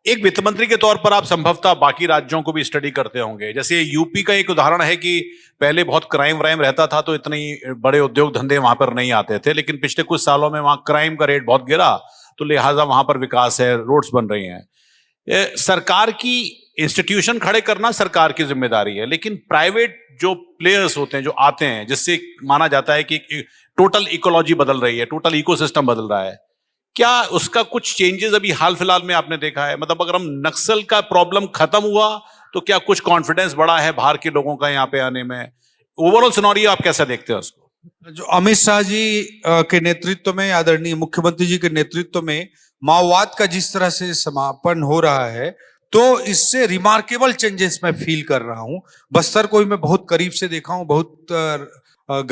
एक वित्त मंत्री के तौर पर आप संभवतः बाकी राज्यों को भी स्टडी करते होंगे। जैसे यूपी का एक उदाहरण है कि पहले बहुत क्राइम व्राइम रहता था तो इतनी बड़े उद्योग धंधे वहां पर नहीं आते थे, लेकिन पिछले कुछ सालों में वहां क्राइम का रेट बहुत गिरा, तो लिहाजा वहां पर विकास है, रोड्स बन रही हैं। सरकार की इंस्टीट्यूशन खड़े करना सरकार की जिम्मेदारी है, लेकिन प्राइवेट जो प्लेयर्स होते हैं, जो आते हैं, जिससे माना जाता है कि टोटल इकोलॉजी बदल रही है, टोटल इकोसिस्टम बदल रहा है, क्या उसका कुछ चेंजेस अभी हाल फिलहाल में आपने देखा है? मतलब अगर हम नक्सल का प्रॉब्लम खत्म हुआ तो क्या कुछ कॉन्फिडेंस बढ़ा है बाहर के लोगों का यहाँ पे आने में? ओवरऑल सिनेरियो आप कैसा देखते हैं उसको? जो अमित शाह जी के नेतृत्व में, आदरणीय मुख्यमंत्री जी के नेतृत्व में माओवाद का जिस तरह से समापन हो रहा है, तो इससे रिमार्केबल चेंजेस मैं फील कर रहा हूं। बस्तर को भी मैं बहुत करीब से देखा हूं, बहुत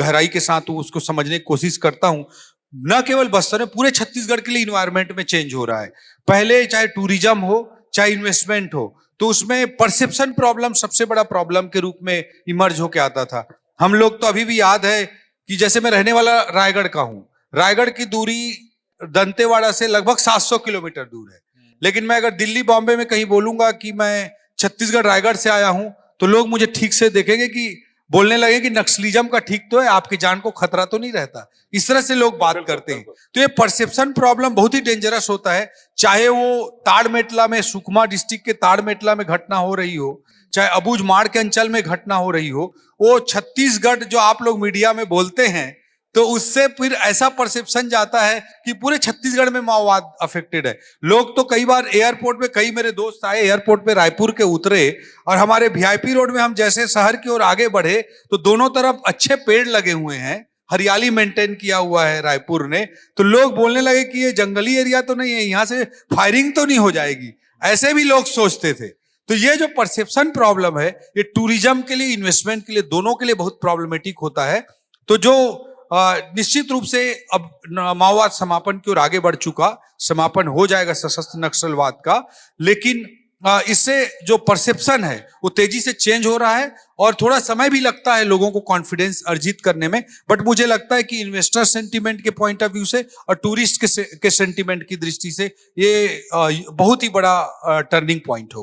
गहराई के साथ उसको समझने की कोशिश करता हूं। न केवल बस्तर में, पूरे छत्तीसगढ़ के लिए इन्वायरमेंट में चेंज हो रहा है। पहले चाहे टूरिज्म हो, चाहे इन्वेस्टमेंट हो, तो उसमें परसेप्शन प्रॉब्लम सबसे बड़ा प्रॉब्लम के रूप में इमर्ज होके आता था। हम लोग तो अभी भी याद है कि जैसे मैं रहने वाला रायगढ़ का हूं, रायगढ़ की दूरी दंतेवाड़ा से लगभग 700 किलोमीटर दूर है। लेकिन मैं अगर दिल्ली बॉम्बे में कहीं बोलूंगा कि मैं छत्तीसगढ़ रायगढ़ से आया हूं, तो लोग मुझे ठीक से देखेंगे कि बोलने लगे कि नक्सलिज्म का ठीक तो है, आपकी जान को खतरा तो नहीं रहता। इस तरह से लोग बात करते हैं। तो ये परसेप्शन प्रॉब्लम बहुत ही डेंजरस होता है। चाहे वो ताड़मेटला में, सुकमा डिस्ट्रिक्ट के ताड़मेटला में घटना हो रही हो, चाहे अबूझमाड़ के अंचल में घटना हो रही हो, वो छत्तीसगढ़ जो आप लोग मीडिया में बोलते हैं, तो उससे फिर ऐसा परसेप्शन जाता है कि पूरे छत्तीसगढ़ में माओवाद अफेक्टेड है। लोग तो कई बार एयरपोर्ट पे, कई मेरे दोस्त आए एयरपोर्ट पे, रायपुर के उतरे, और हमारे वीआईपी रोड में हम जैसे शहर की ओर आगे बढ़े तो दोनों तरफ अच्छे पेड़ लगे हुए हैं, हरियाली मेंटेन किया हुआ है रायपुर ने। तो लोग बोलने लगे कि ये जंगली एरिया तो नहीं है, यहाँ से फायरिंग तो नहीं हो जाएगी, ऐसे भी लोग सोचते थे। तो ये जो परसेप्शन प्रॉब्लम है, ये टूरिज्म के लिए, इन्वेस्टमेंट के लिए, दोनों के लिए बहुत प्रॉब्लमेटिक होता है। तो जो निश्चित रूप से अब माओवाद समापन की ओर आगे बढ़ चुका, समापन हो जाएगा सशस्त्र नक्सलवाद का, लेकिन इससे जो परसेप्शन है वो तेजी से चेंज हो रहा है, और थोड़ा समय भी लगता है लोगों को कॉन्फिडेंस अर्जित करने में। बट मुझे लगता है कि इन्वेस्टर सेंटीमेंट के पॉइंट ऑफ व्यू से और टूरिस्ट के सेंटीमेंट की दृष्टि से ये बहुत ही बड़ा टर्निंग पॉइंट होगा।